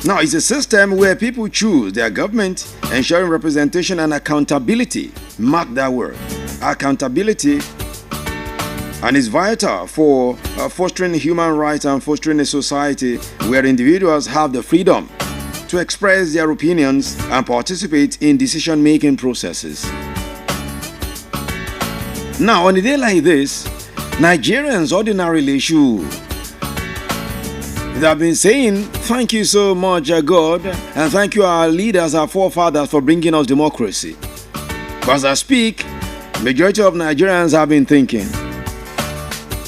Now, it's a system where people choose their government, ensuring representation and accountability. Mark that word. Accountability. And it's vital for fostering human rights and fostering a society where individuals have the freedom to express their opinions and participate in decision-making processes. Now, on a day like this, Nigerians ordinarily should. They have been saying, thank you so much, God, and thank you, our leaders, our forefathers, for bringing us democracy. But as I speak, majority of Nigerians have been thinking,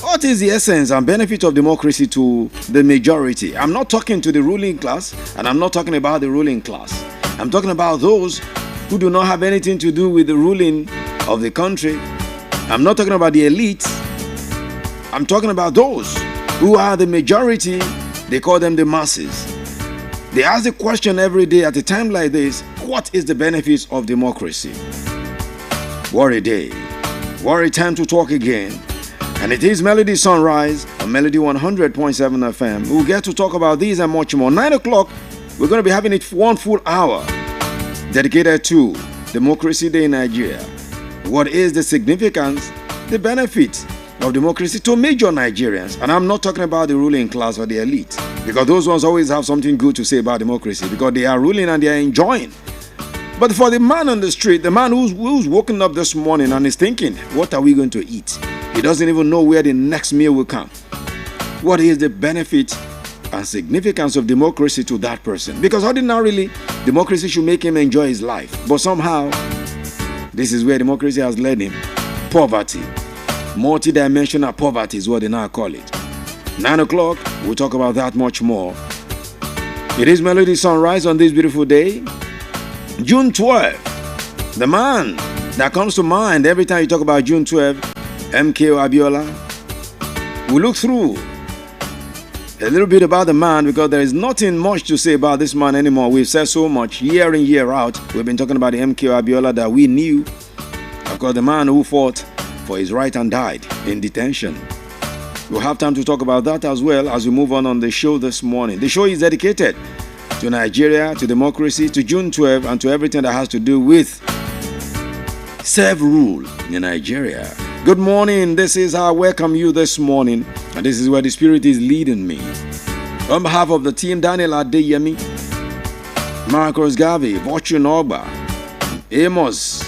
what is the essence and benefit of democracy to the majority? I'm not talking to the ruling class, and I'm not talking about the ruling class. I'm talking about those who do not have anything to do with the ruling of the country. I'm not talking about the elite. I'm talking about those who are the majority. They call them the masses. They ask the question every day at a time like this, what is the benefits of democracy? What a day. What a time to talk again. And it is Melody Sunrise on Melody 100.7 FM. We'll get to talk about these and much more. 9 o'clock, we're going to be having it one full hour dedicated to Democracy Day in Nigeria. What is the significance, the benefit of democracy to major Nigerians? And I'm not talking about the ruling class or the elite, because those ones always have something good to say about democracy because they are ruling and they are enjoying. But for the man on the street, the man who's woken up this morning and is thinking, what are we going to eat? He doesn't even know where the next meal will come. What is the benefit and significance of democracy to that person? Because ordinarily, democracy should make him enjoy his life. But somehow, this is where democracy has led him. Poverty. Multi-dimensional poverty is what they now call it. 9 o'clock, we'll talk about that much more. It is Melody Sunrise on this beautiful day. June 12. The man that comes to mind every time you talk about June 12, MKO Abiola. We look through a little bit about the man because there is nothing much to say about this man anymore. We've said so much year in, year out. We've been talking about the MKO Abiola that we knew. Of course, the man who fought for his right and died in detention. We'll have time to talk about that as well as we move on the show this morning. The show is dedicated to Nigeria, to democracy, to June 12, and to everything that has to do with self-rule in Nigeria. Good morning. This is how I welcome you this morning, and this is where the Spirit is leading me. On behalf of the team, Daniel Adeyemi, Marcus Garvey, Fortune Ogba, Amos,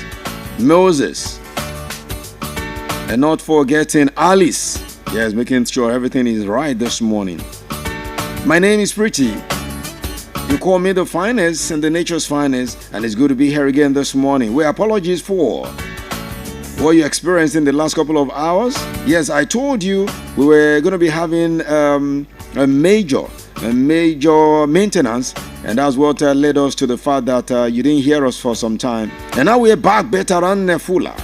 Moses, and not forgetting Alice. Yes, making sure everything is right this morning. My name is Pretty. You call me the finest and the nature's finest, and it's good to be here again this morning. We apologize for what you experienced in the last couple of hours. Yes, I told you we were going to be having a major maintenance, and that's what led us to the fact that you didn't hear us for some time. And now we're back better and fuller.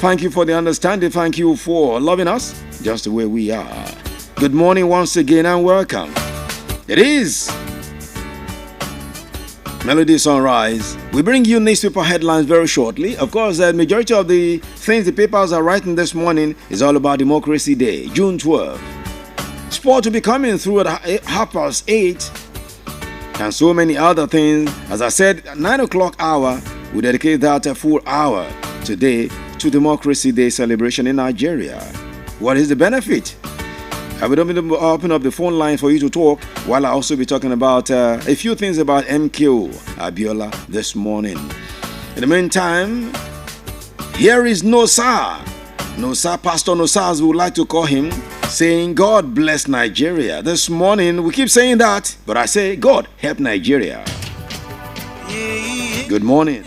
Thank you for the understanding. Thank you for loving us just the way we are. Good morning once again and welcome. It is Melody Sunrise. We bring you newspaper headlines very shortly. Of course, the majority of the things the papers are writing this morning is all about Democracy Day, June 12. Sport will be coming through at 8:30, and so many other things. As I said, 9 o'clock hour, we dedicate that a full hour today to Democracy Day celebration in Nigeria. What is the benefit? I will open up the phone line for you to talk while I also be talking about a few things about MKO Abiola this morning. In the meantime, here is Nosa. Nosa, Pastor Nosa, as we would like to call him, saying, God bless Nigeria. This morning, we keep saying that, but I say, God help Nigeria. Good morning.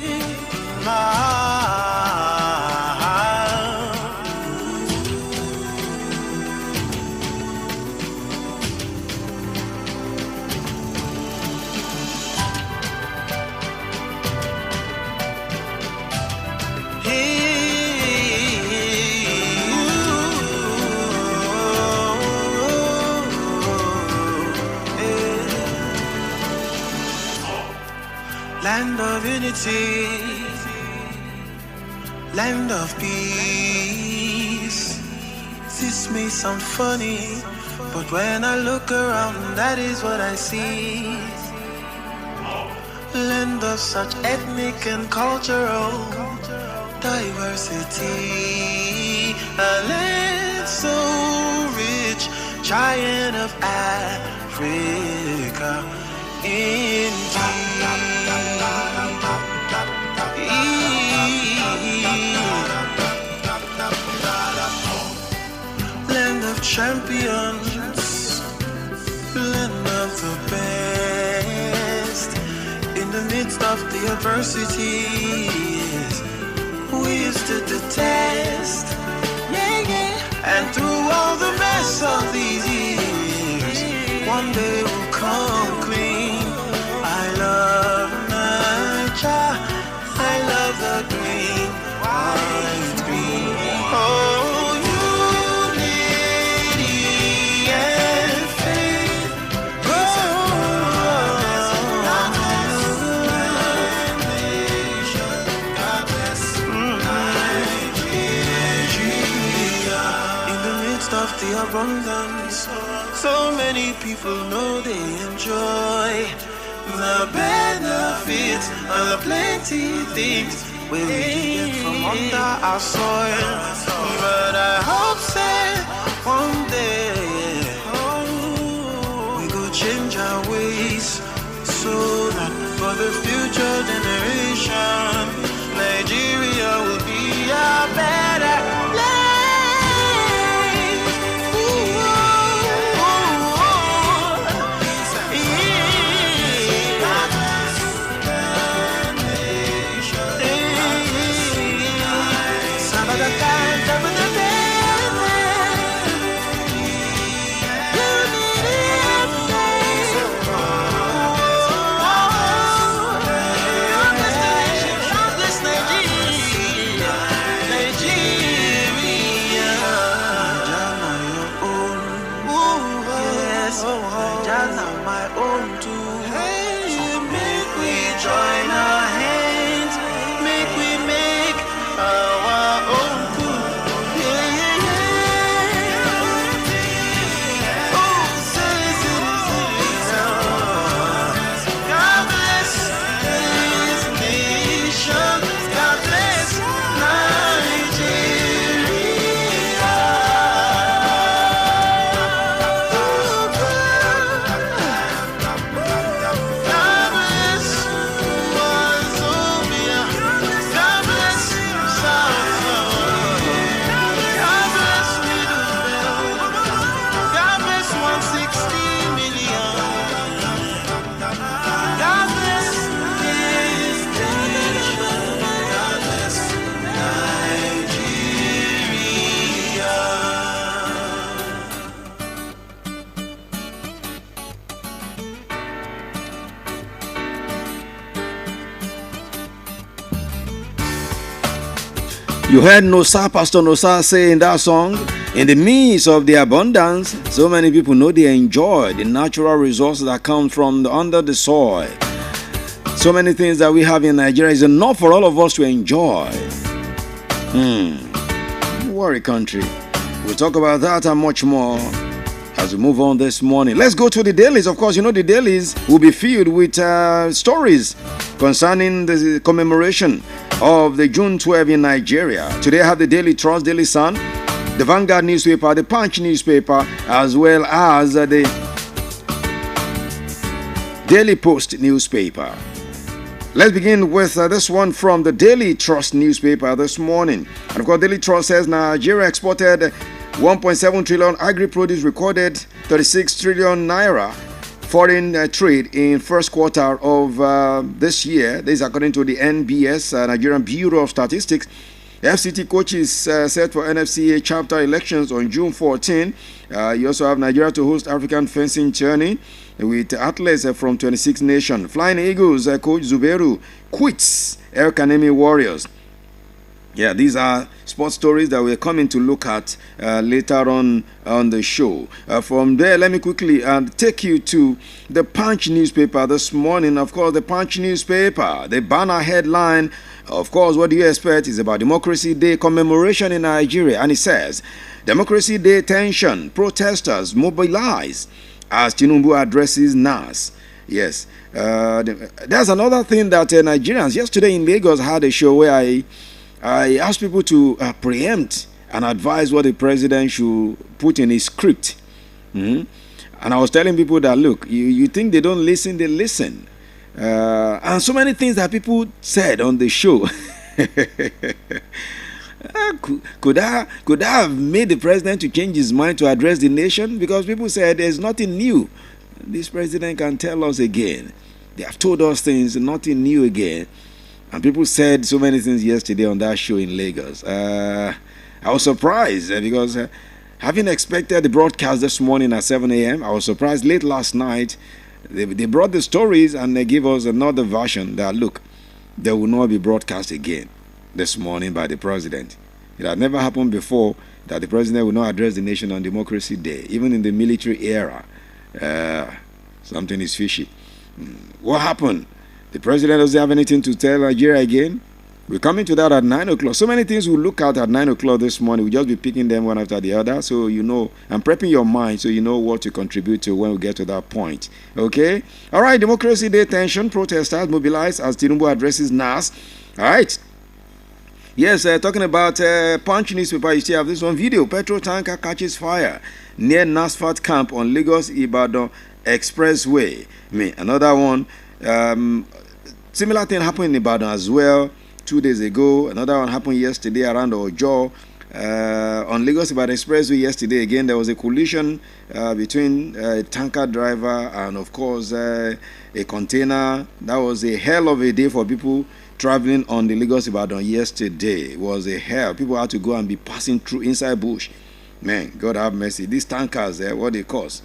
Land of unity, land of peace. This may sound funny, But when I look around, that is what I see. Land of such ethnic and cultural diversity. A land so rich, giant of Africa. Land of champions, land of the best. In the midst of the adversities, we stood the test. Yeah, yeah. And through all the mess of these years, one day we'll come clean. I love nature. I love the green, white, green. Oh, unity and faith. Oh, God bless Nigeria. In the midst of the abundance, so many people know they enjoy the benefits of the plenty things we get from under our soil. But I hope that one day we go change our ways so that for the future generation, Nigeria will be a better place. You heard Nosa, Pastor Nosa say in that song, in the midst of the abundance, so many people know they enjoy the natural resources that come from under the soil. So many things that we have in Nigeria is enough for all of us to enjoy. Don't worry, country. We'll talk about that and much more as we move on this morning. Let's go to the dailies. Of course, you know the dailies will be filled with stories concerning the commemoration of the June 12 in Nigeria. Today I have the Daily Trust, Daily Sun, the Vanguard newspaper, the Punch newspaper, as well as the Daily Post newspaper. Let's begin with this one from the Daily Trust newspaper this morning. And of course, Daily Trust says Nigeria exported 1.7 trillion agri-produce, recorded 36 trillion naira foreign trade in first quarter of this year. This is according to the NBS, Nigerian Bureau of Statistics. FCT coaches set for NFCA chapter elections on June 14. You also have Nigeria to host African fencing tourney with athletes from 26 nations. Flying Eagles coach Zubairu quits El Kanemi Warriors. Yeah, these are sports stories that we're coming to look at later on the show. From there, let me quickly take you to the Punch newspaper this morning. Of course, the Punch newspaper, the banner headline, of course, what do you expect, is about Democracy Day commemoration in Nigeria. And it says, Democracy Day tension, protesters mobilize as Tinubu addresses NAS. Yes, there's another thing that Nigerians, yesterday in Lagos, had a show where I asked people to preempt and advise what the president should put in his script. And I was telling people that, look, you think they don't listen, they listen. And so many things that people said on the show. Could I have made the president to change his mind to address the nation? Because people said there's nothing new. This president can tell us again. They have told us things, nothing new again. And people said so many things yesterday on that show in Lagos. I was surprised because having expected the broadcast this morning at 7 a.m., I was surprised late last night. They brought the stories and they gave us another version that, look, they will not be broadcast again this morning by the president. It had never happened before that the president will not address the nation on Democracy Day, even in the military era. Something is fishy. What happened? The president doesn't have anything to tell Nigeria again. We're coming to that at 9 o'clock. So many things we'll look at 9 o'clock this morning. We'll just be picking them one after the other. So you know, I'm prepping your mind so you know what to contribute to when we get to that point. Okay? All right, Democracy Day tension. Protesters mobilized as Tinubu addresses NAS. All right. Yes, talking about Punch newspaper, you still have this one video. Petrol tanker catches fire near NASFAT camp on Lagos-Ibadan Expressway. Another one. Similar thing happened in Ibadan as well 2 days ago. Another one happened yesterday around Ojo. On Lagos-Ibadan Expressway yesterday, again, there was a collision between a tanker driver and, of course, a container. That was a hell of a day for people traveling on the Lagos-Ibadan yesterday. It was a hell. People had to go and be passing through inside bush. Man, God have mercy. These tankers, what they cause.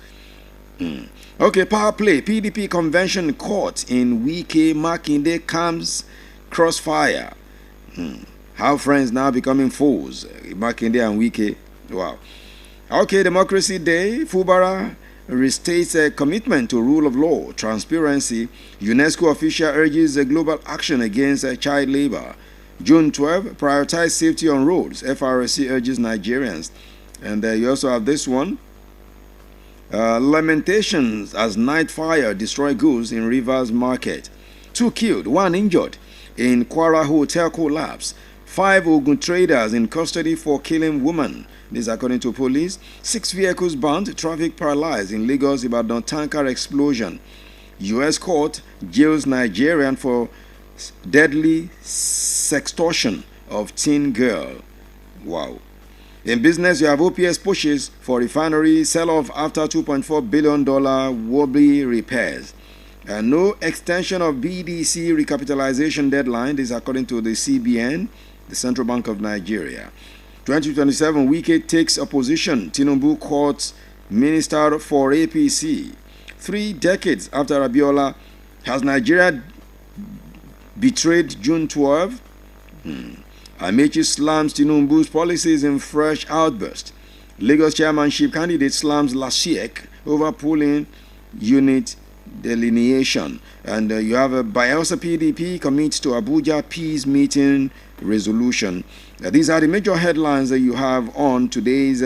Okay, power play. PDP convention caught in Wike. Makinde comes crossfire. How friends now becoming foes. Makinde and Wike. Wow. Okay, Democracy Day. Fubara restates a commitment to rule of law, transparency. UNESCO official urges a global action against child labor. June 12, prioritize safety on roads. FRSC urges Nigerians. And you also have this one. Lamentations as night fire destroy goods in Rivers Market. 2 killed, 1 injured in Kwara hotel collapse. 5 Ogun traders in custody for killing woman. This according to police. 6 vehicles burned, traffic paralyzed in Lagos-Ibadan tanker explosion. U.S. court jails Nigerian for deadly sextortion of teen girl. Wow. In business, you have OPS pushes for refinery sell-off after $2.4 billion wobbly repairs. And no extension of BDC recapitalization deadline. This is according to the CBN, the Central Bank of Nigeria. 2027, Wike takes opposition. Tinubu courts minister for APC. 3 decades after Abiola, has Nigeria betrayed June 12? Amechi slams Tinubu's policies in fresh outburst. Lagos chairmanship candidate slams Lasiek over polling unit delineation. And you have a Bayelsa PDP commits to Abuja peace meeting resolution. These are the major headlines that you have on today's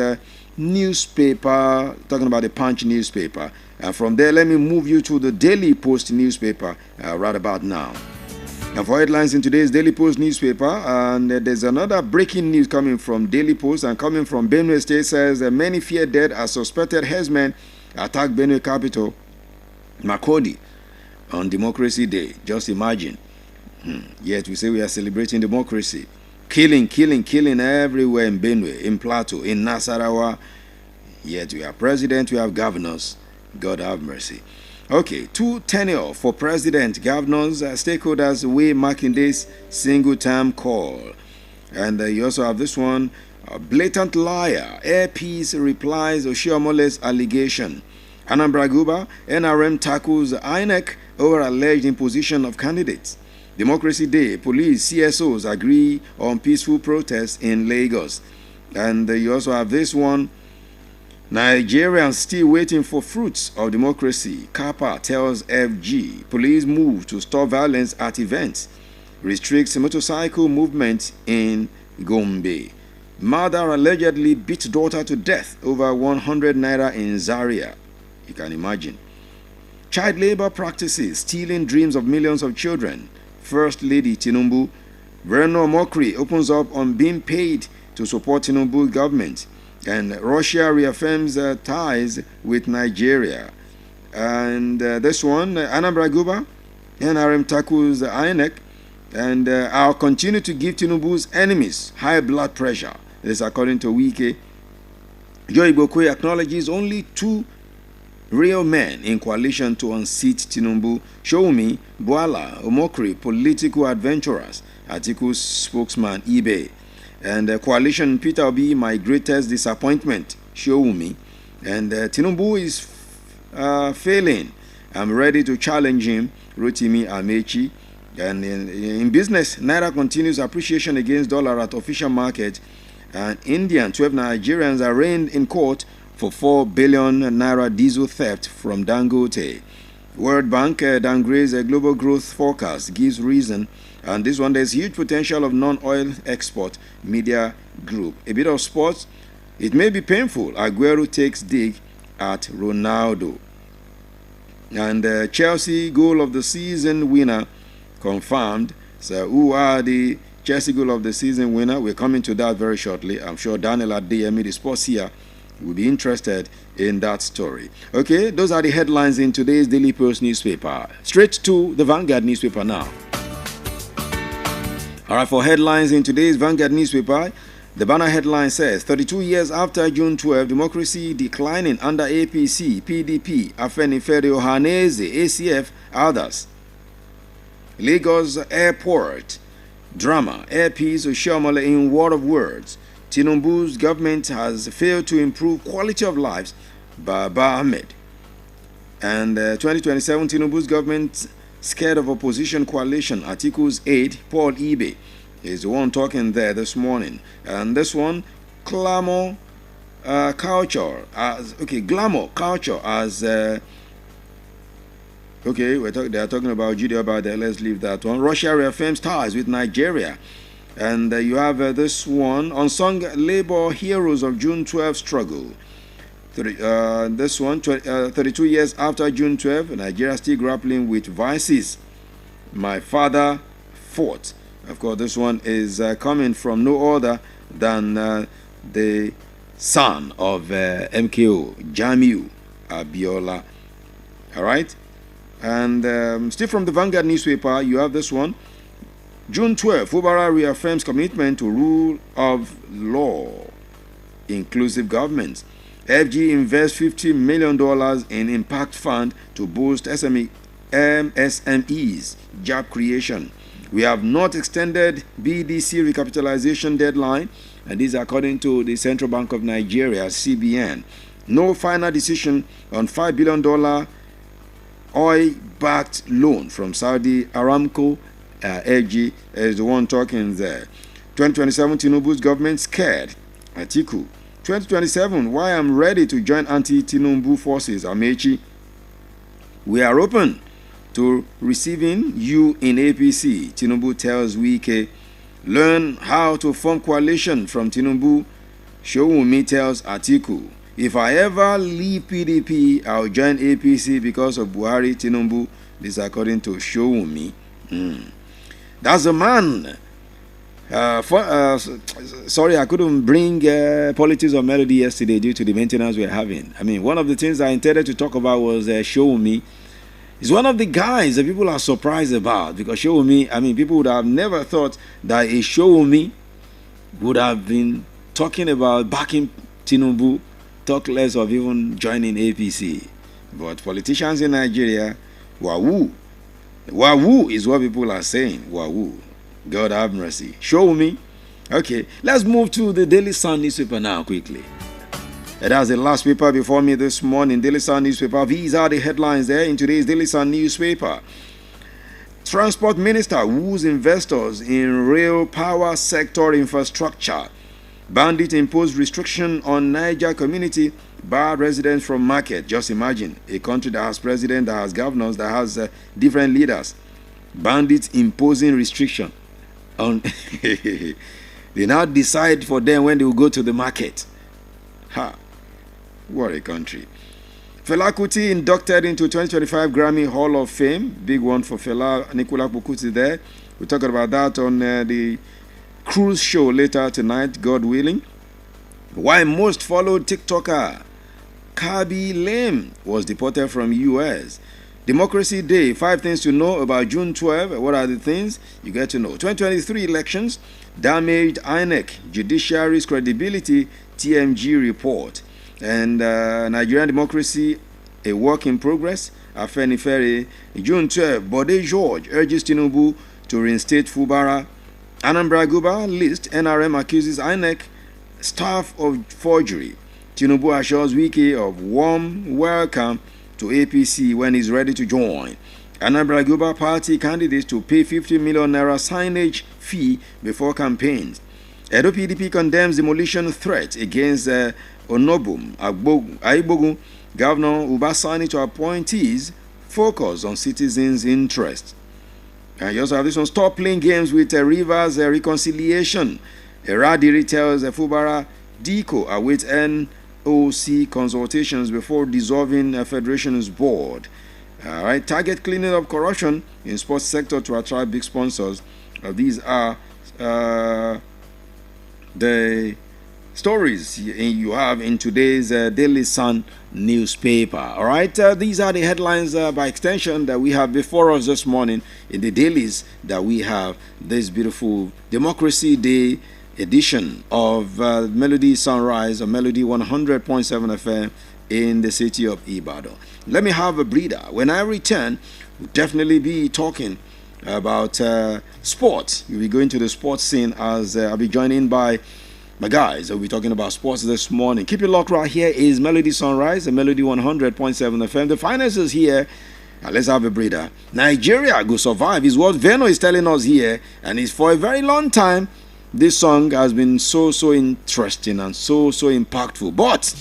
newspaper, talking about the Punch newspaper. And from there, let me move you to the Daily Post newspaper right about now. And for headlines in today's Daily Post newspaper, and there's another breaking news coming from Daily Post and coming from Benue State, says many fear dead as suspected herdsmen attack Benue capital, Makurdi, on Democracy Day. Just imagine. Yet we say we are celebrating democracy. Killing everywhere in Benue, in Plateau, in Nasarawa. Yet we have president, we have governors. God have mercy. Okay, 2 tenure for president, governors, stakeholders weigh Makinde's single-term call. And you also have this one, a blatant liar. Air Peace replies Oshiomole's allegation. Anambra Guba, NRM tackles INEC over alleged imposition of candidates. Democracy Day, police, CSOs agree on peaceful protests in Lagos. And you also have this one. Nigerians still waiting for fruits of democracy. Kapa tells FG. Police move to stop violence at events. Restricts motorcycle movement in Gombe. Mother allegedly beat daughter to death over 100 naira in Zaria. You can imagine. Child labor practices stealing dreams of millions of children. First Lady Tinubu. Verno Mokri opens up on being paid to support Tinubu government. And Russia reaffirms ties with Nigeria. And this one, Anambra Guba, NRM tackles INEC. And I'll continue to give Tinubu's enemies high blood pressure. This according to Wike. Joe Igbokwe acknowledges only 2 real men in coalition to unseat Tinubu. Shoumi, Boala, Omokri, political adventurers. Atiku's spokesman, eBay. And coalition Peter Obi, my greatest disappointment. Shoumi. And Tinubu is failing. I'm ready to challenge him. Rotimi Amechi. And in business, Naira continues appreciation against dollar at official market. And Indian 12 Nigerians are arraigned in court for 4 billion Naira diesel theft from Dangote. World Bank downgrades a global growth forecast, gives reason. And this one, there's huge potential of non-oil export. Media Group. A bit of sports. It may be painful. Aguero takes dig at Ronaldo. And Chelsea goal of the season winner confirmed. So who are the Chelsea goal of the season winner? We're coming to that very shortly. I'm sure Daniel Adeyemi, the sports here, will be interested in that story. Okay, those are the headlines in today's Daily Post newspaper. Straight to the Vanguard newspaper now. All right, for headlines in today's Vanguard newspaper, the banner headline says, 32 years after June 12, democracy declining under APC, PDP, Afenifere Ohaneze, ACF, others. Lagos Airport, drama, Air Peace Oshiomhole in word of words. Tinubu's government has failed to improve quality of lives, Baba Ahmed. And 2027, Tinubu's government scared of opposition coalition. Atiku's aide, Paul Ibe, is the one talking there this morning. And this one, glamour culture as they are talking about Judea about that. Let's leave that one. Russia reaffirms ties with Nigeria. And you have this one, unsung labor heroes of June 12 struggle. This one, 32 years after June 12, Nigeria still grappling with vices. My father fought. Of course, this one is coming from no other than the son of MKO, Jamiu Abiola. All right? And still from the Vanguard newspaper, you have this one. June 12, Fubara reaffirms commitment to rule of law, inclusive government. FG invests $50 million in impact fund to boost MSMEs, job creation. We have not extended BDC recapitalization deadline, and this according to the Central Bank of Nigeria, CBN. No final decision on $5 billion oil-backed loan from Saudi Aramco. AG is the one talking there. 2027, Tinubu's government scared. Atiku. 2027, why I'm ready to join anti-Tinubu forces. Amechi. We are open to receiving you in APC. Tinubu tells Wike. Learn how to form coalition from Tinubu. Showunmi tells Atiku. If I ever leave PDP, I'll join APC because of Buhari Tinubu. This according to Showunmi. That's a man. Sorry, I couldn't bring Politics of Melody yesterday due to the maintenance we're having. I mean, one of the things I intended to talk about was Showunmi. He's one of the guys that people are surprised about because Showunmi, I mean, people would have never thought that a Showunmi would have been talking about backing Tinubu, talk less of even joining APC. But politicians in Nigeria, wahoo. Wahoo is what people are saying. Wahoo. God have mercy. Showunmi. Okay, let's move to the Daily Sun newspaper now quickly. It has the last paper before me this morning, Daily Sun newspaper. These are the headlines there in today's Daily Sun newspaper. Transport Minister woos investors in rail power sector infrastructure. Bandit imposed restriction on Niger community, bar residents from market. Just imagine a country that has president, that has governors, that has different leaders. Bandits imposing restriction on. They now decide for them when they will go to the market. Ha! What a country. Fela Kuti inducted into 2025 Grammy Hall of Fame. Big one for Fela. Nicola Kuti there. We'll talk about that on the cruise show later tonight, God willing. Why most followed TikToker Kabi Lame was deported from US. Democracy Day, 5 things to know about June 12. What are the things you get to know? 2023 elections damaged INEC, judiciary's credibility, TMG report. And Nigerian democracy, a work in progress. Afenifere, June 12, Bode George urges Tinubu to reinstate Fubara. Anambra Guba list, NRM accuses INEC staff of forgery. Tinubu assures Wike of warm welcome to APC when he's ready to join. Anambra Guba party candidates to pay 50 million naira signage fee before campaigns. Edo PDP condemns demolition threat against Onobum Aibogun. Governor Ubasani to appointees focus on citizens' interest. And you also have this one. Stop playing games with Rivers reconciliation. Eradiri tells Fubara Diko awaits NOC consultations before dissolving a federation's board. All right. Target cleaning up corruption in sports sector to attract big sponsors. These are the stories you have in today's Daily Sun newspaper. All right, these are the headlines by extension that we have before us this morning in the dailies that we have this beautiful Democracy Day edition of Melody Sunrise or Melody 100.7 FM in the city of Ibadan. Let me have a breather. When I return, we'll definitely be talking about sports. We'll be going to the sports scene as I'll be joined by my guys. We'll be talking about sports this morning. Keep it locked right here. Is Melody Sunrise, a Melody 100.7 FM. The finances here. Now let's have a breather. Nigeria go survive is what Veno is telling us here, and it's for a very long time. This song has been so interesting and so impactful. But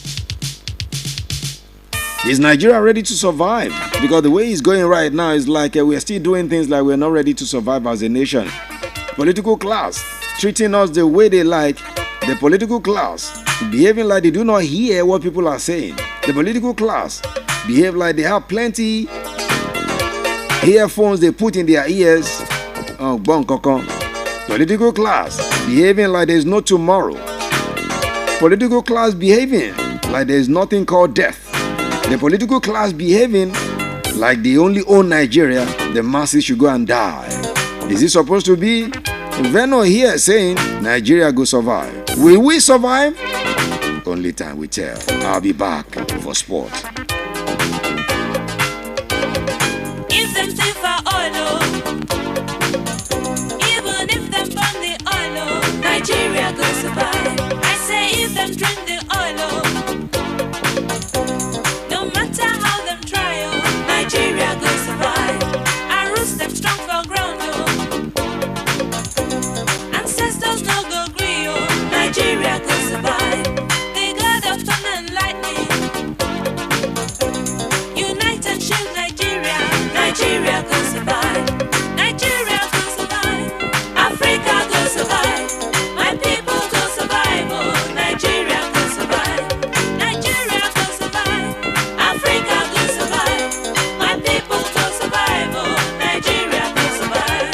is Nigeria ready to survive? Because the way it's going right now is like we're still doing things like we're not ready to survive as a nation. Political class treating us the way they like. The political class behaving like they do not hear what people are saying. The political class behave like they have plenty earphones they put in their ears. Oh, political class behaving like there's no tomorrow. Political class behaving like there's nothing called death. The political class behaving like they only own Nigeria. The masses should go and die. Is it supposed to be? Veno here saying Nigeria go survive. Will we survive? Only time will tell. I'll be back for sport. If them say for oil, even if them burn the oil, Nigeria go survive. I say if them drink the oil, no matter how them try, Nigeria go survive. I root them strong for ground, ancestors no go gree, Nigeria go survive. The God of thunder and lightning, unite and shield Nigeria. Nigeria go survive. Nigeria go survive. Africa go survive. My people go survive. Oh, Nigeria go survive. Nigeria go survive. Africa go survive. My people go survive. Oh, Nigeria go survive.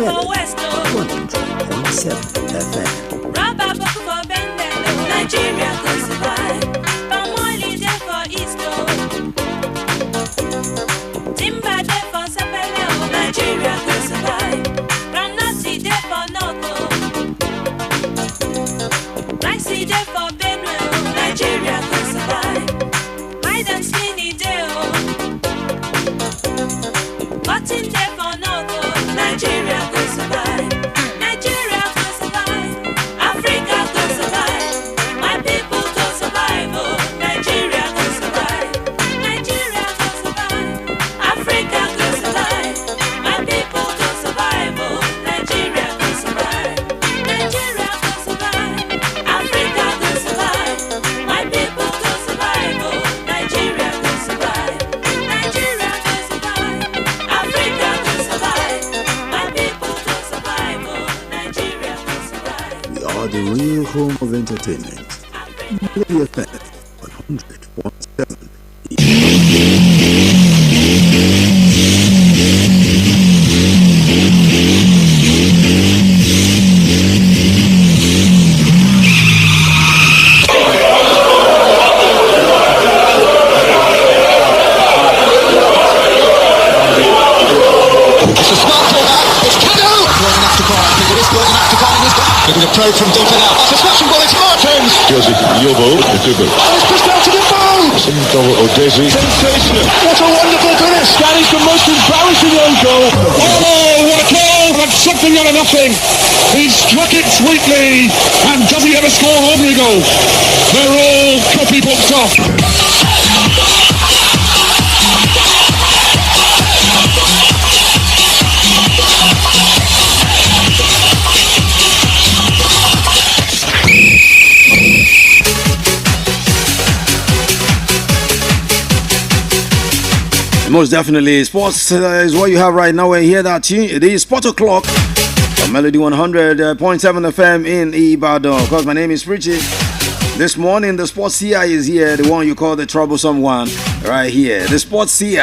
for West, 100.7 FM. rubber book for Bendel, Nigeria could survive. Palm oil is there for East, timber there for Sapele, Nigeria could survive. Granite is there for Nogo, rice is there for Benue, Nigeria could survive. Hide and skin is there, cotton there for Nogo, Nigeria could survive. Nigeria could survive. Africa could survive. My people could survive. Oh, Nigeria could survive. Nigeria could survive. Africa could survive. My people could survive. Oh, Nigeria could survive. Nigeria could survive. Africa could survive. My people could survive. Oh, Nigeria could survive. Nigeria could survive. Africa could survive. My people could survive. Oh, Nigeria could survive. We are the real home of entertainment. Melody FM 100.7. It's a smart ball back. It's Kanu. Good enough to call. I think it is good enough to call. It was a probe from Duncan out. It's a smashing ball. It's Martins. Joseph Yobo, Etubu. And it's pushed out to the bow. Simto Odesi. Sensational. What a wonderful finish. That is the most embarrassing own goal. Oh, what a goal. That's something out of nothing. He struck it sweetly. And does he ever score ordinary goal? They're all copybooks off. Most definitely, sports is what you have right now. We hear that tune. It is Sport O'Clock on Melody 100.7 FM in Ibadan. Of course, my name is Richie. This morning, the sports seer is here, the one you call the troublesome one, right here. The sports seer,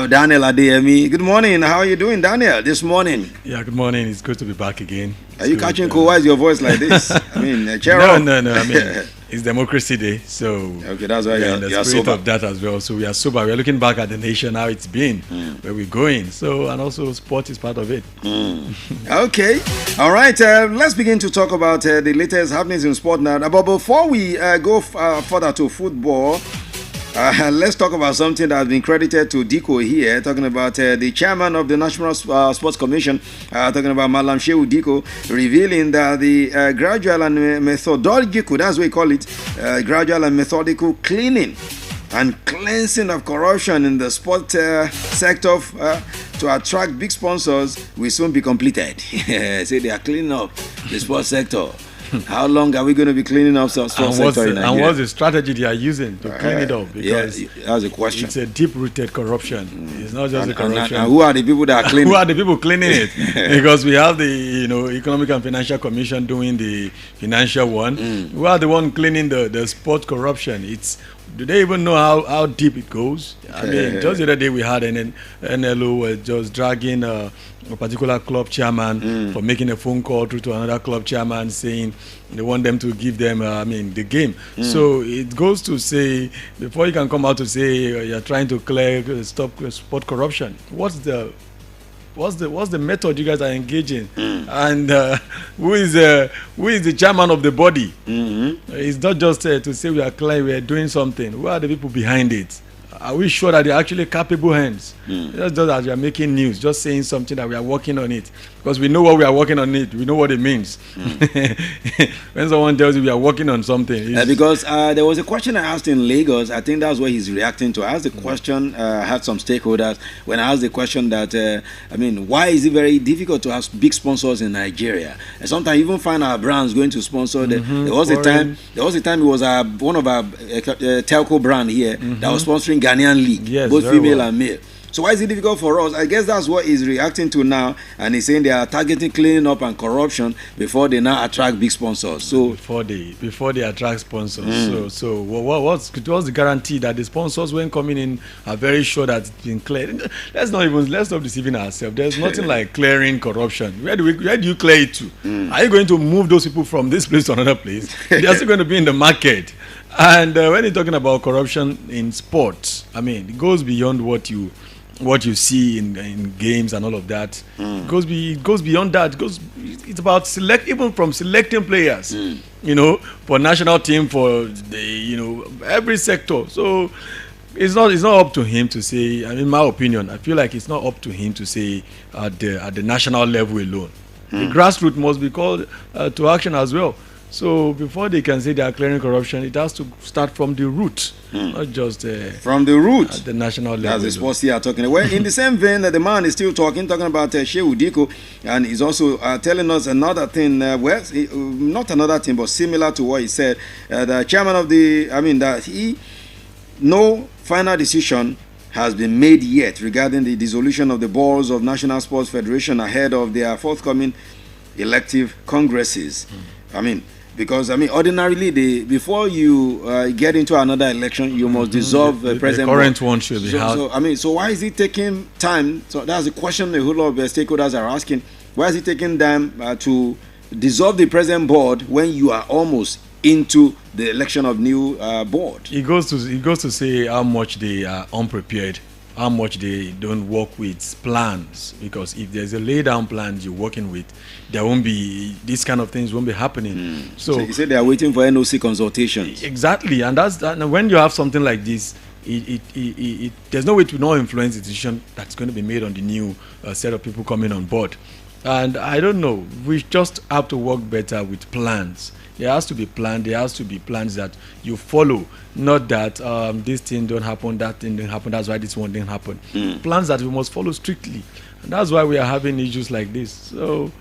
Daniel Adeyemi. Good morning. How are you doing, Daniel, this morning? Yeah, good morning. It's good to be back again. Are you catching cold? Why is your voice like this? I mean, cheer No. up. I mean, it's Democracy Day, so Okay, that's why we're in the you're spirit sober. of that as well. So we are sober. We are looking back at the nation, how it's been, where we're going. So, and also sport is part of it. Okay, all right. Let's begin to talk about the latest happenings in sport now. But before we go further to football, let's talk about something that has been credited to Diko here. Talking about the chairman of the National Sports Commission, talking about Malam Shehu Diko, revealing that the gradual and methodological, that's what we call it, gradual and methodical cleaning and cleansing of corruption in the sport sector to attract big sponsors will soon be completed. Say they are cleaning up the sports sector. How long are we going to be cleaning up sports sector in Nigeria? And what's the strategy they are using to clean it up? Because that's a question. it's a deep-rooted corruption. It's not just a corruption. And who are the people that are cleaning? Who are the people cleaning it? Because we have the Economic and Financial Commission doing the financial one. Who are the one cleaning the sport corruption? Do they even know how deep it goes? I mean, just the other day we had an NLO just dragging a particular club chairman for making a phone call through to another club chairman saying they want them to give them, the game. So it goes to say, before you can come out to say you're trying to stop sport corruption, what's the method you guys are engaging, and who is the chairman of the body? It's not just to say we are doing something. Who are the people behind it? Are we sure that they're actually capable hands? Just that we are making news, just saying something that we are working on it. Because we know what we are working on it. We know what it means. When someone tells you we are working on something. Because there was a question I asked in Lagos. I think that's what he's reacting to. I asked the question, had some stakeholders. When I asked the question that, why is it very difficult to have big sponsors in Nigeria? And sometimes even find our brands going to sponsor them. There was a time it was one of our telco brand here that was sponsoring Ghanaian League, Yes, both very female well. and male. So why is it difficult for us? I guess that's what he's reacting to now, and he's saying they are targeting cleaning up and corruption before they now attract big sponsors. So before they attract sponsors. So what's the guarantee that the sponsors when coming in are very sure that it's been cleared? Let's not deceiving ourselves. There's nothing like clearing corruption. Where do you clear it to? Are you going to move those people from this place to another place? They're still going to be in the market. And when you're talking about corruption in sports, I mean, it goes beyond what you see in games and all of that. It goes beyond that. It's about selecting players, for national team, for the every sector. So it's not up to him to say. I mean, in my opinion, I feel like it's not up to him to say at the national level alone. The grassroots must be called to action as well. So before they can say they are clearing corruption, it has to start from the root, not just from the root at the national level. That's the sports here talking. Well, in the same vein, the man is still talking about Shehu Diko, and he's also telling us another thing. Not another thing, but similar to what he said. The chairman of no final decision has been made yet regarding the dissolution of the boards of National Sports Federation ahead of their forthcoming elective congresses. Because ordinarily, before you get into another election, you must dissolve the present. The current one should be held. So why is it taking time? So that's the question a whole lot of stakeholders are asking. Why is it taking them to dissolve the present board when you are almost into the election of new board? It goes to say how much they are unprepared, how much they don't work with plans. Because if there's a lay down plan you're working with, there won't be these kind of things won't be happening. So you say they are waiting for NOC consultations. Exactly, and when you have something like this, there's no way to not influence the decision that's going to be made on the new set of people coming on board. And I don't know, we just have to work better with plans. There has to be plans. There has to be plans that you follow, not that this thing don't happen, that thing didn't happen, that's why this one didn't happen. Plans that we must follow strictly. And that's why we are having issues like this. So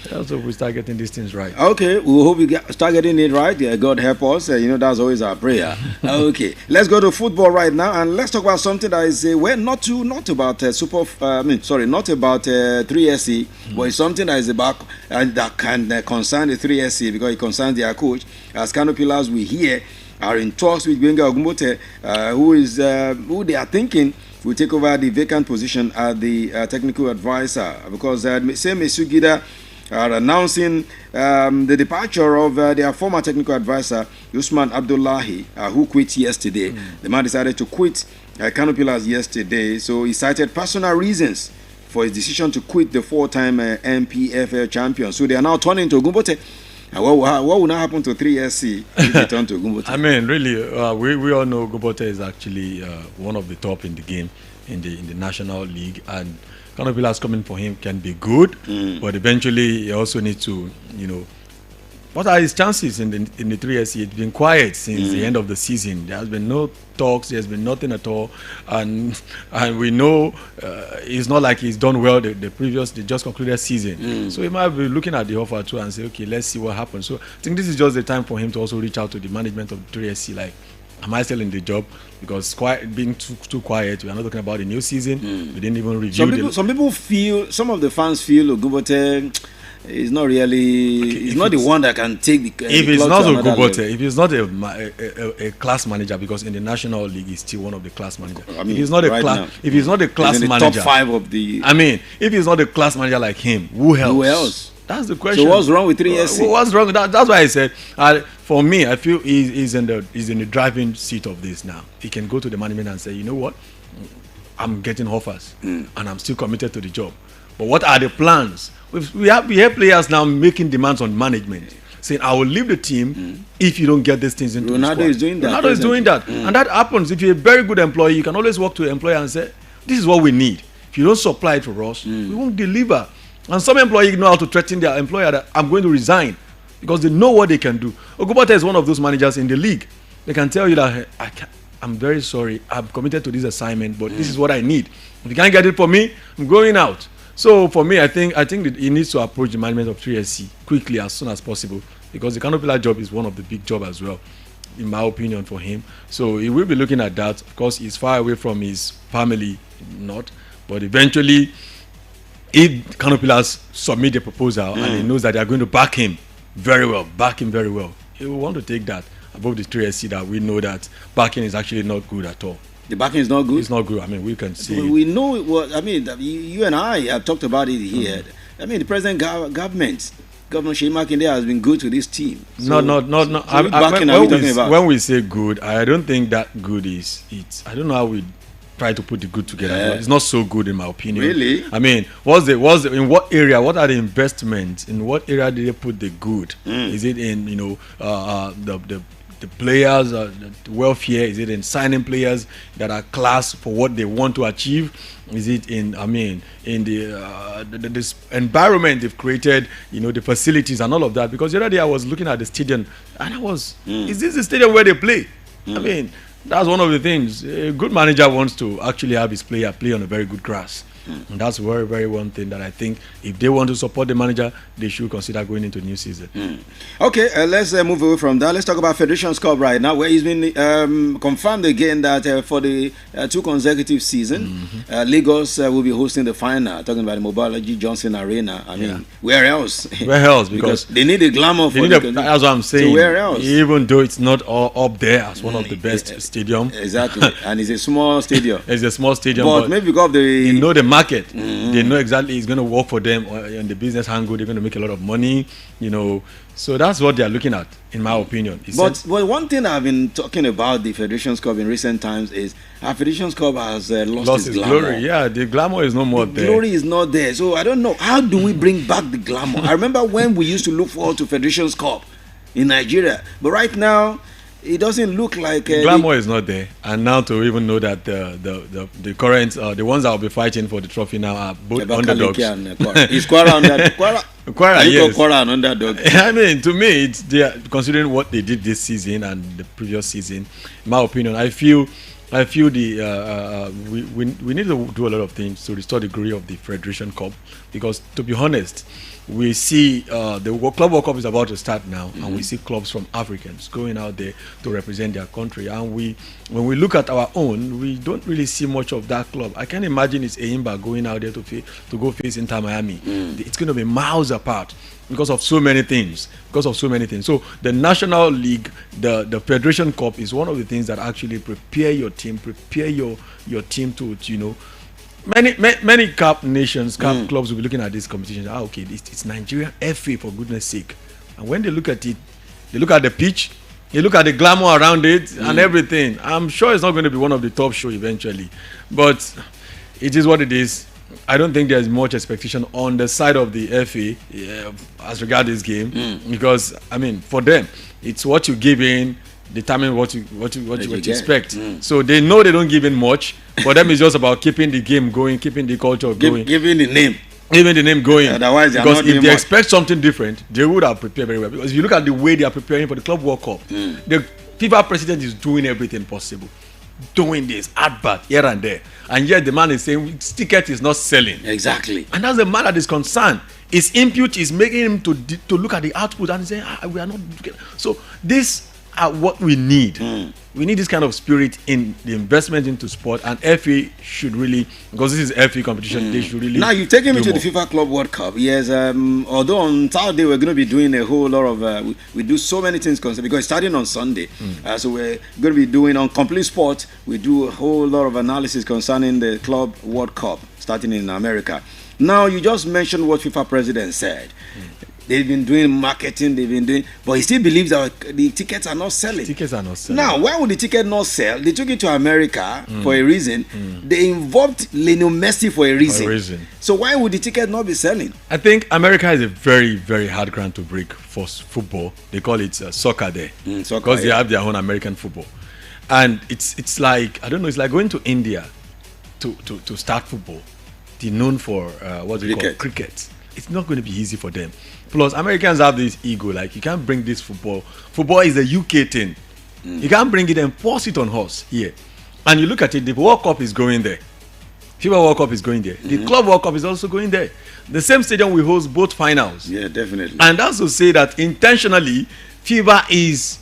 let's hope we start getting these things right. Okay, we hope we start getting it right. Yeah, God help us. That's always our prayer. Okay, let's go to football right now, and let's talk about something that is not about 3SC, but it's something that is about that can concern the 3SC because it concerns their coach. As Kano Pillars, we hear are in talks with Gbenga Ogumbote, who they are thinking will take over the vacant position as the technical advisor, because same Mesugida are announcing the departure of their former technical advisor, Usman Abdullahi, who quit yesterday. The man decided to quit Kano Pillars yesterday, so he cited personal reasons for his decision to quit the four-time MPFL champion. So they are now turning to Ogumbote. What will now happen to 3SC if they turn to Ogumbote? I mean, really, we all know Ogumbote is actually one of the top in the game in the National League, and Kano Pillars coming for him can be good, but eventually he also needs to, what are his chances in the 3SC? It's been quiet since the end of the season. There has been no talks. There's been nothing at all, and we know it's not like he's done well the just concluded season. So he might be looking at the offer too and say, okay, let's see what happens. So I think this is just the time for him to also reach out to the management of 3SC, like, am I still in the job? Because being too quiet, we are not talking about the new season. We didn't even review. Some people feel, some of the fans feel Ogumbote is not really. Okay, he's not the one that can take the. If it's not Ogumbote, if he's not a class manager, because in the National League he's still one of the class managers. I mean, if he's not a class manager, top 5 of the. I mean, if he's not a class manager like him, who else? Who else? That's the question. So what's wrong with 3SC? What's wrong with that? That's why I said, for me, I feel he's in the driving seat of this now. He can go to the management and say, you know what, I'm getting offers and I'm still committed to the job. But what are the plans? We have players now making demands on management, saying, I will leave the team if you don't get these things into the squad. Ronaldo is doing that. Ronaldo is doing that. And that happens. If you're a very good employee, you can always walk to an employer and say, this is what we need. If you don't supply it for us, we won't deliver. And some employees know how to threaten their employer that I'm going to resign because they know what they can do. Ogumbote is one of those managers in the league. They can tell you that, I'm very sorry, I'm committed to this assignment, but this is what I need. If you can't get it for me, I'm going out. So for me, I think that he needs to approach the management of 3SC quickly, as soon as possible, because the Kano Pillars job is one of the big jobs as well. in my opinion, for him. So he will be looking at that. Of course, he's far away from his family, not. But eventually, if Kano Pillars submit a proposal and he knows that they are going to back him very well, he will want to take that above the 3SC that we know that backing is actually not good at all. The backing is not good? It's not good. I mean, we can see. We know what, I mean, you and I have talked about it here. I mean, the present government, Governor Seyi Makinde, has been good to this team. So, no. So which backing are we talking about? When we say good, I don't think that good is it. I don't know how we try to put the good together. Yeah. It's not so good in my opinion. Really? I mean, in what area? What are the investments? In what area did they put the good? Is it in the players, the welfare? Is it in signing players that are class for what they want to achieve? Is it in this environment they've created, the facilities and all of that? Because the other day I was looking at the stadium and is this the stadium where they play? I mean, that's one of the things. A good manager wants to actually have his player play on a very good grass. And that's very, very one thing that I think if they want to support the manager, they should consider going into new season. Okay, let's move away from that. Let's talk about Federations Cup right now, where it's been confirmed again that for the 2 consecutive seasons, Lagos will be hosting the final. Talking about the Mobology Johnson Arena. I mean, where else? Where else? Because they need a glamour for that's what I'm saying. So where else? Even though it's not all up there as one of the best stadiums. Exactly. And it's a small stadium. It's a small stadium. But maybe because of the... the market, they know exactly it's going to work for them in the business angle. They're going to make a lot of money, so that's what they are looking at, in my opinion. But one thing I've been talking about the Federations Cup in recent times is our Federations Cup has lost its glamour. Glory. Yeah, the glamour is no more there. Glory is not there. So I don't know, how do we bring back the glamour? I remember when we used to look forward to Federations Cup in Nigeria, but right now it doesn't look like glamour is not there. And now to even know that the current the ones that will be fighting for the trophy now are both underdogs. Is Kwara Kwara, yes. Kwara an underdog? I mean, to me, it's they are, considering what they did this season and the previous season. In my opinion, I feel the we need to do a lot of things to restore the glory of the Federation Cup, because to be honest, we see the Club World Cup is about to start now, and we see clubs from Africans going out there to represent their country. And when we look at our own, we don't really see much of that club. I can't imagine it's Eimba going out there to go face Inter Miami. It's going to be miles apart because of so many things. So the National League, the Federation Cup is one of the things that actually prepare your team to Many CAF nations, CAF clubs will be looking at this competition. Okay, it's Nigerian FA, for goodness sake. And when they look at it, they look at the pitch, they look at the glamour around it and everything. I'm sure it's not going to be one of the top show eventually, but it is what it is. I don't think there's much expectation on the side of the FA as regards this game, because I mean, for them, it's what you give in determine what you expect. So they know they don't give in much. For them, it's just about keeping the game going, keeping the culture going, giving the name going. Otherwise, because if they expect something different, they would have prepared very well. Because if you look at the way they are preparing for the Club World Cup, the FIFA president is doing everything possible, doing this advert here and there, and yet the man is saying his ticket is not selling. Exactly. And that's the man that is concerned. His input is making him to look at the output and saying, we are not. So this are what we need. We need this kind of spirit in the investment into sport, and FA should really, because this is FA competition, they should really. Now you've taken me to the FIFA Club World Cup. Yes, although on Saturday we're going to be doing a whole lot of we do so many things because it's starting on Sunday. So we're going to be doing on Complete Sport. We do a whole lot of analysis concerning the Club World Cup starting in America. Now you just mentioned what FIFA president said. They've been doing marketing, but he still believes that the tickets are not selling. Now, why would the ticket not sell? They took it to America for a reason. They involved Lionel Messi for a reason. So why would the ticket not be selling? I think America is a very, very hard ground to break for football. They call it soccer there, because they have their own American football. And it's like, I don't know, it's like going to India to start football. They're known for what they call cricket. It's not going to be easy for them. Plus, Americans have this ego, like you can't bring this football. Football is a UK thing. You can't bring it and force it on us here. And you look at it, the World Cup is going there. FIFA World Cup is going there. The Club World Cup is also going there. The same stadium will host both finals. Yeah, definitely. And that's to say that intentionally, FIFA is,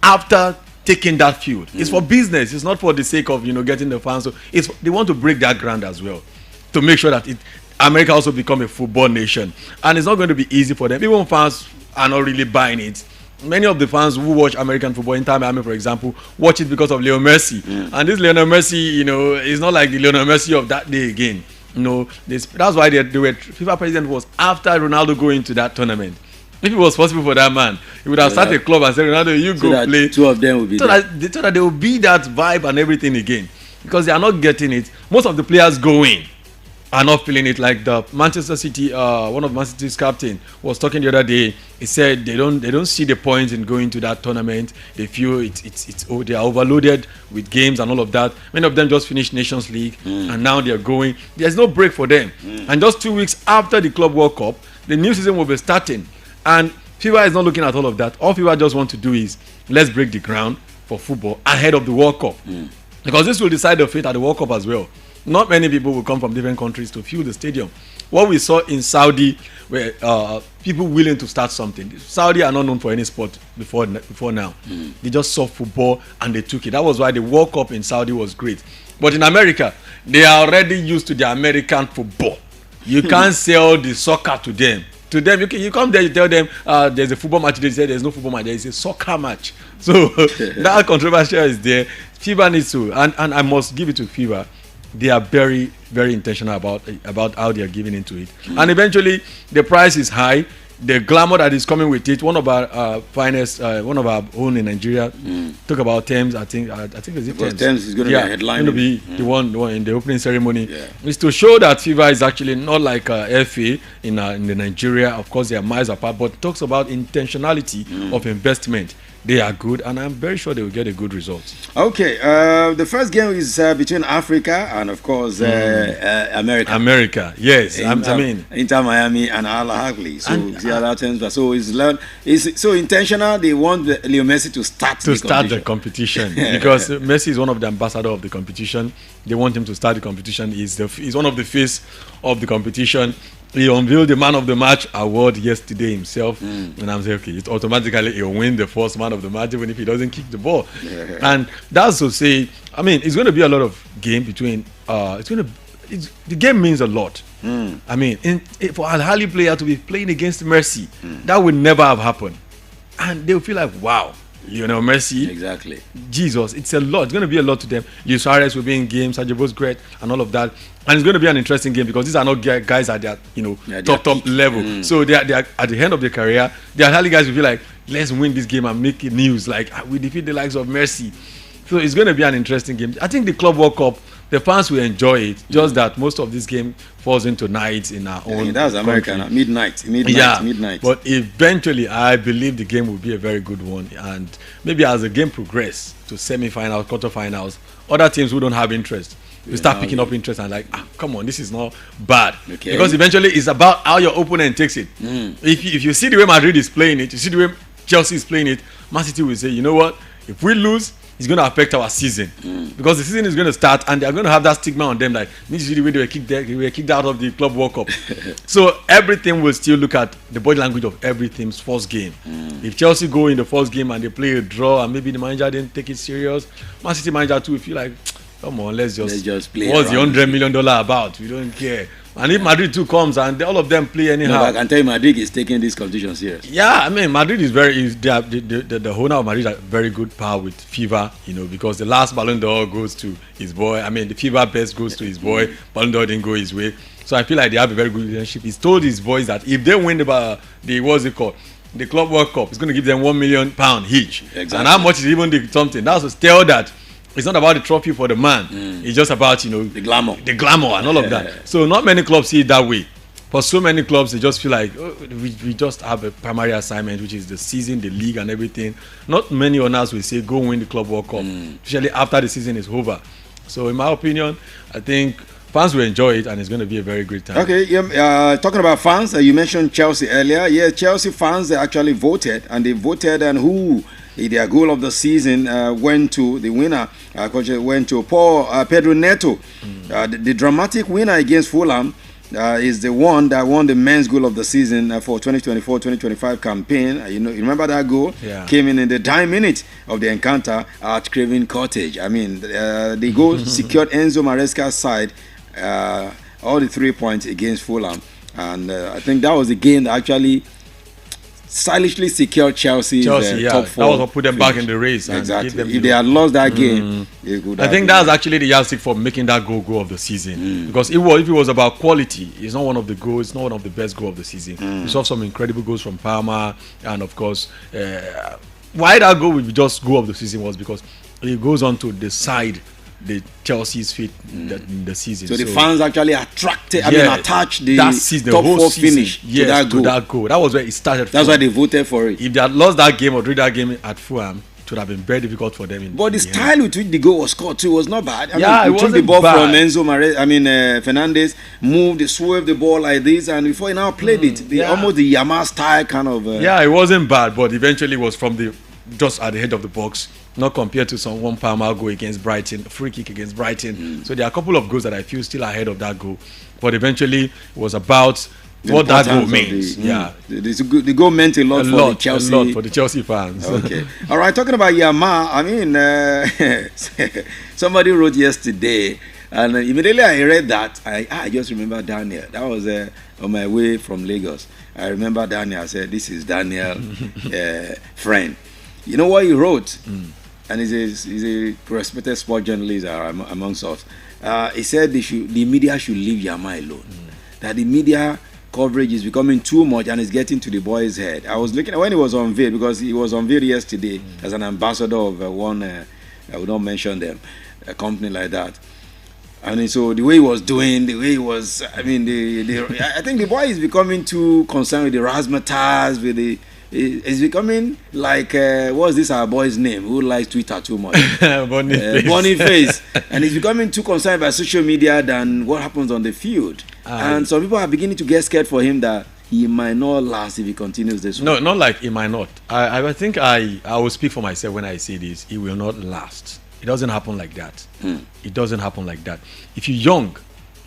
after taking that field. It's for business. It's not for the sake of getting the fans. So they want to break that ground as well to make sure that America also become a football nation, and it's not going to be easy for them. Even fans are not really buying it. Many of the fans who watch American football, Inter Miami, for example, watch it because of Lionel Messi. And this Lionel Messi, is not like the Lionel Messi of that day again. That's why they were FIFA president was after Ronaldo going to that tournament. If it was possible for that man, he would have started a club and said, Ronaldo, you go play. Two of them would be so that there will be that vibe and everything again. Because they are not getting it. Most of the players going are not feeling it. Like the Manchester City, one of Manchester City's captain was talking the other day. He said they don't see the point in going to that tournament. They feel they are overloaded with games and all of that. Many of them just finished Nations League and now they are going. There's no break for them. And just 2 weeks after the Club World Cup, the new season will be starting. And FIFA is not looking at all of that. All FIFA just want to do is let's break the ground for football ahead of the World Cup. Because this will decide the fate at the World Cup as well. Not many people will come from different countries to fill the stadium. What we saw in Saudi, where people willing to start something. Saudi are not known for any sport before now. They just saw football and they took it. That was why the World Cup in Saudi was great. But in America, they are already used to the American football. You can't sell the soccer to them. To them, you come there, you tell them there's a football match. They say there's no football match. There is a soccer match. So that controversial is there. FIFA needs to, and I must give it to FIFA. They are very, very intentional about how they are giving into it. And eventually, the price is high. The glamour that is coming with it. One of our finest, one of our own in Nigeria, talk about Thames. I think is it Thames? Thames is going to be a headline. Going to be the one in the opening ceremony. Is to show that FIFA is actually not like FA in the Nigeria. Of course, they are miles apart, but it talks about intentionality of investment. They are good, and I'm very sure they will get a good result. Okay, the first game is between Africa and, of course, America. America, yes. Inter Miami and Al Ahly. It's so intentional. They want Leo Messi to start the competition because Messi is one of the ambassadors of the competition. They want him to start the competition. He's one of the face of the competition. He unveiled the Man of the Match award yesterday himself, and I'm saying, okay, it's automatically he'll win the first Man of the Match even if he doesn't kick the ball. And that's to say, it's going to be a lot of game between. The game means a lot. For Al Ahly player to be playing against Messi, that would never have happened, and they'll feel like, wow. Messi. Exactly. Jesus, it's a lot. It's going to be a lot to them. Luis Suarez will be in game, Sergio Busquets, and all of that. And it's going to be an interesting game because these are not guys at their top level. So they are at the end of their career. The Al Ahly guys will be like, let's win this game and make it news. Like we defeat the likes of Messi. So it's going to be an interesting game. I think the Club World Cup, the fans will enjoy it. Just that most of this game falls into nights in our own. That's American midnight. But eventually, I believe the game will be a very good one. And maybe as the game progresses to semi-finals, quarterfinals, other teams who don't have interest will start picking up interest and like, come on, this is not bad. Okay. Because eventually, it's about how your opponent takes it. If you see the way Madrid is playing it, you see the way Chelsea is playing it, Man City will say, you know what? If we lose, it's going to affect our season because the season is going to start and they're going to have that stigma on them like this is the way they were kicked out of the Club World Cup. So everything will still look at the body language of every team's first game. If Chelsea go in the first game and they play a draw and maybe the manager didn't take it serious, Man City manager too, if you like, come on, let's just play. What's the $100 million about? We don't care. And if Madrid too comes and all of them play anyhow, I can tell you Madrid is taking this competition serious. Yeah, Madrid is the owner of Madrid are very good power with FIFA, because the last Ballon d'Or goes to his boy. The FIFA best goes to his boy. Ballon d'Or didn't go his way, so I feel like they have a very good relationship. He's told his boys that if they win the Club World Cup, it's going to give them £1 million each. Exactly. And how much is even something? That's to tell that. It's not about the trophy for the man. It's just about, the glamour and all of that. So not many clubs see it that way. For so many clubs, they just feel like we just have a primary assignment, which is the season, the league and everything. Not many owners will say, go win the Club World Cup, especially after the season is over. So in my opinion, I think fans will enjoy it and it's going to be a very great time. Okay, talking about fans, you mentioned Chelsea earlier. Yeah, Chelsea fans, they actually voted and and who... Their goal of the season went to the winner. Went to Pedro Neto, the dramatic winner against Fulham. is the one that won the men's goal of the season for 2024-2025 campaign. You remember that goal? Yeah. Came in the dying minute of the encounter at Craven Cottage. I mean, the goal secured Enzo Maresca's side all the 3 points against Fulham. And I think that was the game that actually stylishly secured Chelsea's top 4. That was what put them back in the race. Exactly. And if they had lost that game, they could I think that's actually the yardstick for making that goal of the season. Because if it was about quality, it's not one of the goals, it's not one of the best goals of the season. We saw some incredible goals from Palmer, and of course, why that goal would be just goal of the season was because it goes on to decide the Chelsea's fate in the season. So the fans actually attached the that season, top the whole 4 season, finish to that goal. That was where it started. That's why they voted for it. If they had lost that game or drew that game at Fulham, it would have been very difficult for them. But the style with which the goal was scored too was not bad. It took the wasn't ball bad. from Enzo Fernandez, swerved the ball like this, and before he now played it, almost the Yamal style kind of. It wasn't bad, but eventually it was from just at the head of the box. Not compared to one Palmer goal against Brighton, free kick against Brighton. So there are a couple of goals that I feel still ahead of that goal. But eventually, it was about what that goal means. The goal meant a lot for the Chelsea fans. Okay. All right, talking about Yamal, I mean, somebody wrote yesterday, and immediately I read that, I just remember Daniel. That was on my way from Lagos. I remember Daniel. I said, this is Daniel, friend. You know what he wrote? And he's a respected sport journalist amongst us. He said the media should leave Yamal alone. That the media coverage is becoming too much and is getting to the boy's head. I was looking at when he was unveiled, because he was unveiled yesterday as an ambassador of one, I will not mention them, a company like that. And so the way he was doing, the way he was, I mean, I think the boy is becoming too concerned with the razzmatazz, with the. It's becoming like what's this our boy's name who likes Twitter too much? Boniface. And he's becoming too concerned by social media than what happens on the field. And some people are beginning to get scared for him that he might not last if he continues this way. No, not like he might not. I think I will speak for myself when I say this. He will not last. It doesn't happen like that. It doesn't happen like that. If you're young,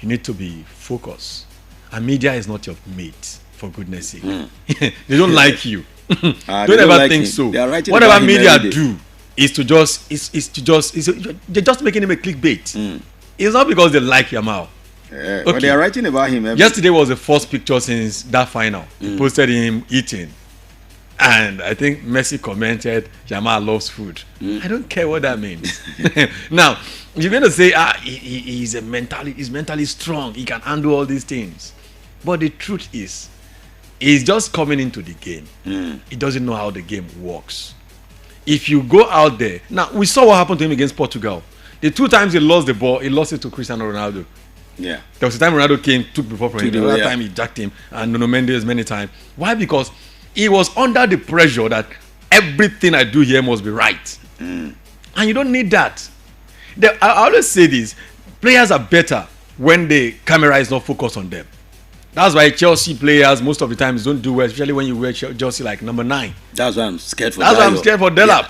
you need to be focused. And media is not your mate. For goodness sake, they don't like you. Don't ever like think him. So. Whatever media do is to just they're just making him a clickbait. It's not because they like Yamal. Okay. But they are writing about him. Yesterday was the first picture since that final. He posted him eating, and I think Messi commented, "Yamal loves food." I don't care what that means. Now you're going to say, he's mentally strong. He can handle all these things. But the truth is, he's just coming into the game. He doesn't know how the game works. If you go out there, now we saw what happened to him against Portugal. The 2 times he lost the ball, he lost it to Cristiano Ronaldo. Yeah. There was a time Ronaldo took the ball from him. Another time he jacked him, and Nuno Mendes many times. Why? Because he was under the pressure that everything I do here must be right. And you don't need that. I always say this: players are better when the camera is not focused on them. That's why Chelsea players most of the times don't do well, especially when you wear Chelsea like number 9. That's why I'm scared for. That's why I'm scared for Delap.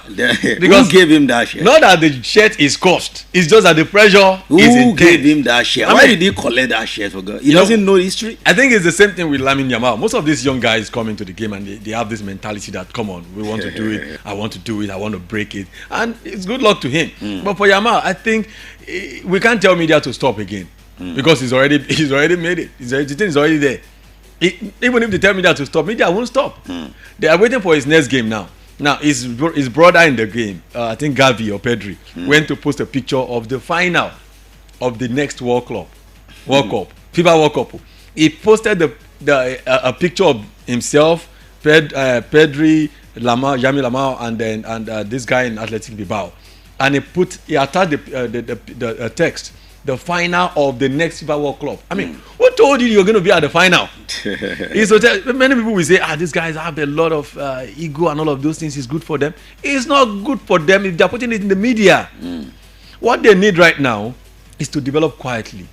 Because who gave him that shirt? Not that the shirt is cost. It's just that the pressure is intense. Who gave him that shirt? Why did he collect that shirt for God? He doesn't know history. I think it's the same thing with Lamine Yamal. Most of these young guys come into the game and they have this mentality that, come on, we want to do it. I want to do it. I want to break it. And it's good luck to him. But for Yamal, I think we can't tell media to stop again. Because he's already made it. The thing is already there. Even if they tell media to stop, media won't stop. They are waiting for his next game now. Now, his brother in the game, I think Gavi or Pedri, went to post a picture of the final of the next World Cup, FIFA World Cup. He posted a picture of himself, Pedri, Yami Lamar, and this guy in Athletic Bilbao, and he attached the text. The final of the next FIFA World Cup. I mean, who told you you're going to be at the final? Many people will say, these guys have a lot of ego and all of those things is good for them. It's not good for them if they're putting it in the media. What they need right now is to develop quietly.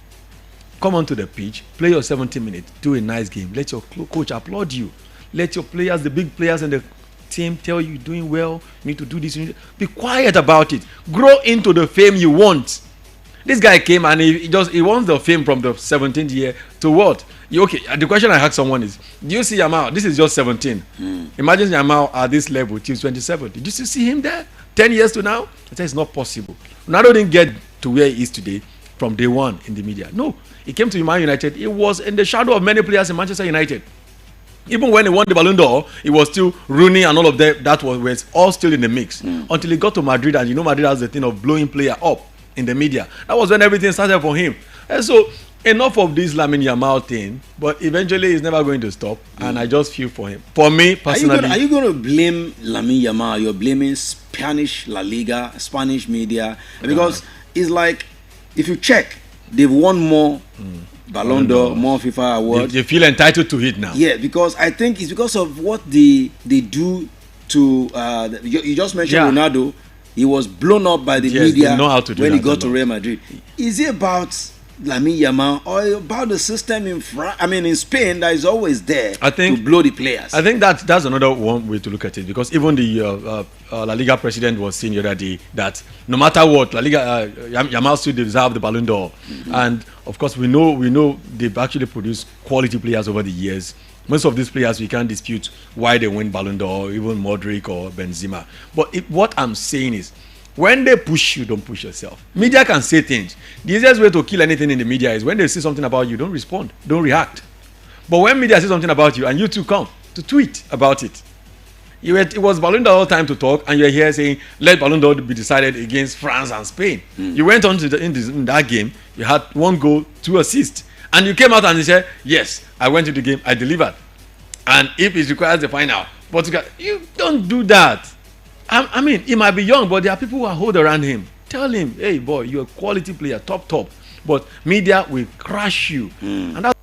Come onto the pitch, play your 70 minutes, do a nice game. Let your coach applaud you. Let your players, the big players in the team, tell you you're doing well, you need to do this. Be quiet about it. Grow into the fame you want. This guy came and he wants the fame from the 17th year to what? Okay, the question I asked someone is, do you see Yamal? This is just 17. Imagine Yamal at this level till 27. Did you still see him there 10 years to now? I said it's not possible. Ronaldo didn't get to where he is today from day one in the media. No, he came to Man United. He was in the shadow of many players in Manchester United. Even when he won the Ballon d'Or, it was still Rooney and all of that was all still in the mix. Until he got to Madrid, and Madrid has the thing of blowing player up in the media. That was when everything started for him. And so, enough of this Lamine Yamal thing, but eventually he's never going to stop, and I just feel for him. For me, personally... Are you going to blame Lamine Yamal? You're blaming Spanish La Liga, Spanish media, because it's like, if you check, they've won more Ballon d'Or, more FIFA awards. You feel entitled to it now. Yeah, because I think it's because of what they do to you just mentioned Ronaldo. He was blown up by the media when he got to Real Madrid. Is it about Lamine Yamal or about the system in in Spain that is always there to blow the players? I think that's another one way to look at it, because even the La Liga president was saying the other day that no matter what, La Liga Yamal still deserve the Ballon d'Or. And of course we know they've actually produced quality players over the years. Most of these players, we can't dispute why they win Ballon d'Or, even Modric or Benzema. But what I'm saying is, when they push you, don't push yourself. Media can say things. The easiest way to kill anything in the media is when they say something about you, don't respond, don't react. But when media say something about you and you two come to tweet about it, it was Ballon d'Or time to talk, and you're here saying, let Ballon d'Or be decided against France and Spain. You went on to in that game, you had 1 goal, 2 assists. And you came out and you said, yes, I went to the game, I delivered. And if it requires the final, Portugal, you don't do that. I mean, he might be young, but there are people who are hold around him. Tell him, hey, boy, you're a quality player, top. But media will crush you. And that's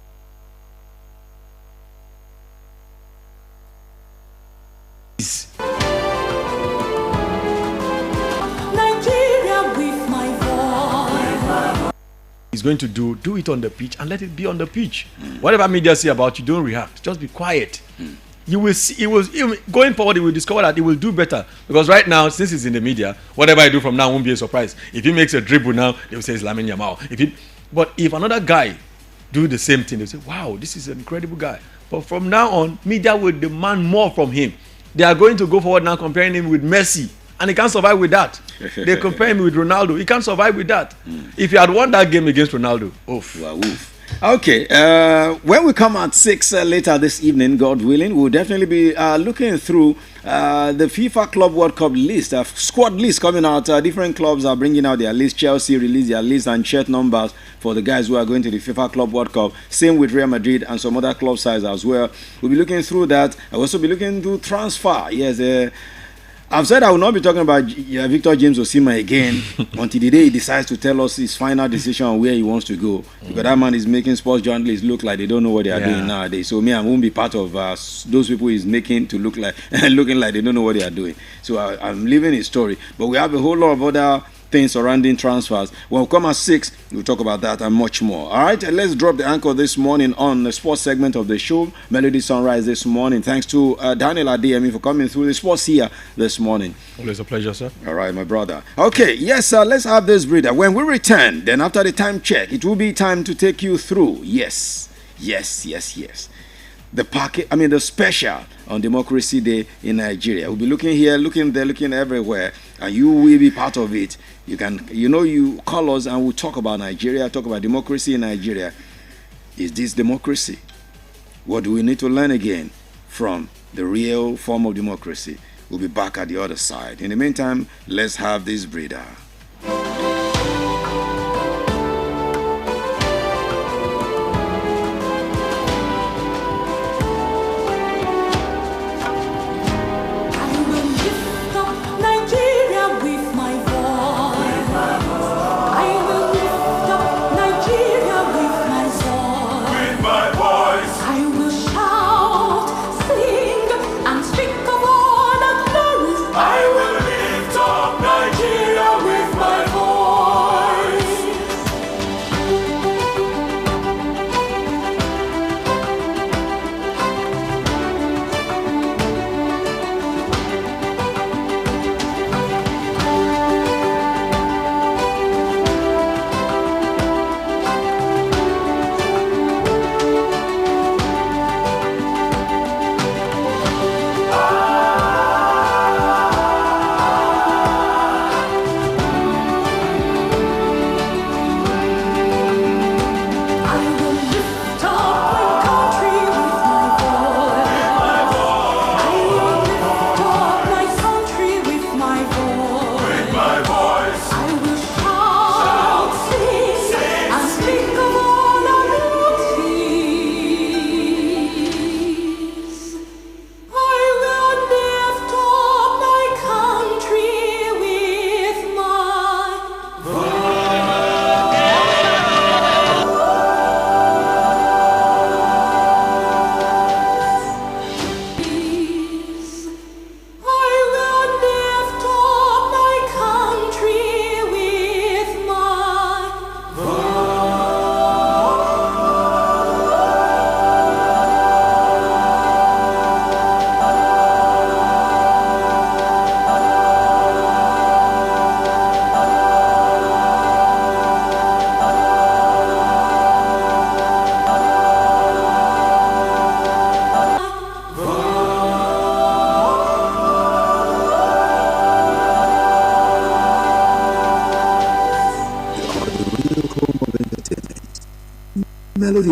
he's going to do it on the pitch, and let it be on the pitch. Whatever media say about you, don't react, just be quiet. You will see, going forward, he will discover that he will do better, because right now, since he's in the media, whatever I do from now won't be a surprise. If he makes a dribble now, they will say it's Lamine Yamal. But if another guy do the same thing, they'll say, wow, this is an incredible guy. But from now on, media will demand more from him. They are going to go forward now comparing him with Messi, and he can't survive with that. They compare him with Ronaldo. He can't survive with that. If he had won that game against Ronaldo, oof. Wow, oof. Okay, when we come at 6 later this evening, God willing, we'll definitely be looking through the FIFA Club World Cup list, squad list coming out. Different clubs are bringing out their list. Chelsea released their list and shirt numbers for the guys who are going to the FIFA Club World Cup. Same with Real Madrid and some other club sides as well. We'll be looking through that. I'll also be looking through transfer. Yes, I've said I will not be talking about Victor James Osimhen again until the day he decides to tell us his final decision on where he wants to go. Because that man is making sports journalists look like they don't know what they are doing nowadays. So I won't be part of those people he's making to look like looking like they don't know what they are doing. So I'm leaving his story. But we have a whole lot of other things surrounding transfers. When we come at 6, we'll talk about that and much more. All right, let's drop the anchor this morning on the sports segment of the show, Melody Sunrise this morning. Thanks to Daniel Adeyemi for coming through the sports here this morning. Always a pleasure, sir. All right, my brother. Okay, yes, sir, let's have this breather. When we return, then after the time check, it will be time to take you through. Yes. The special on Democracy Day in Nigeria. We'll be looking here, looking there, looking everywhere, and you will be part of it. You call us and we'll talk about Nigeria, talk about democracy in Nigeria. Is this democracy? What do we need to learn again from the real form of democracy? We'll be back at the other side. In the meantime, let's have this breather. I will lift up Nigeria with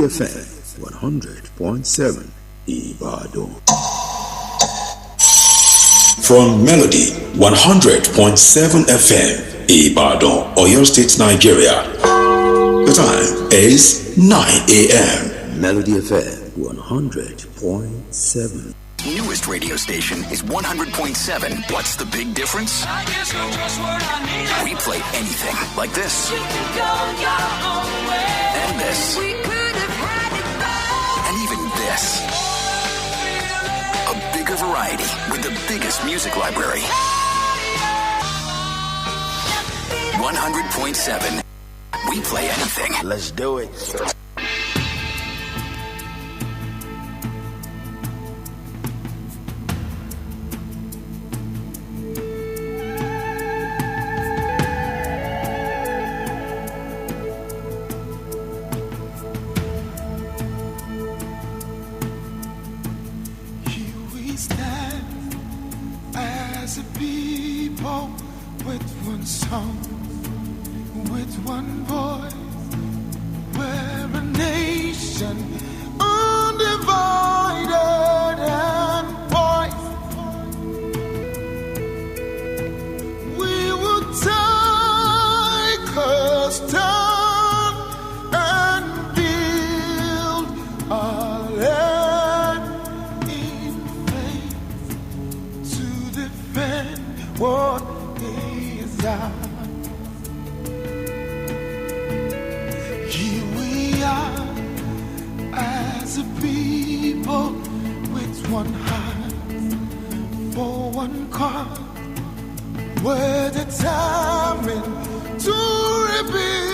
FM 100.7 Ibadan. From Melody 100.7 FM Ibadan, Oyo State, Nigeria. The time is 9 a.m. Melody FM 100.7. Newest radio station is 100.7. What's the big difference? We play anything like this. And this. And even this. A bigger variety with the biggest music library. 100.7. We play anything. Let's do it. We're determined to rebuild.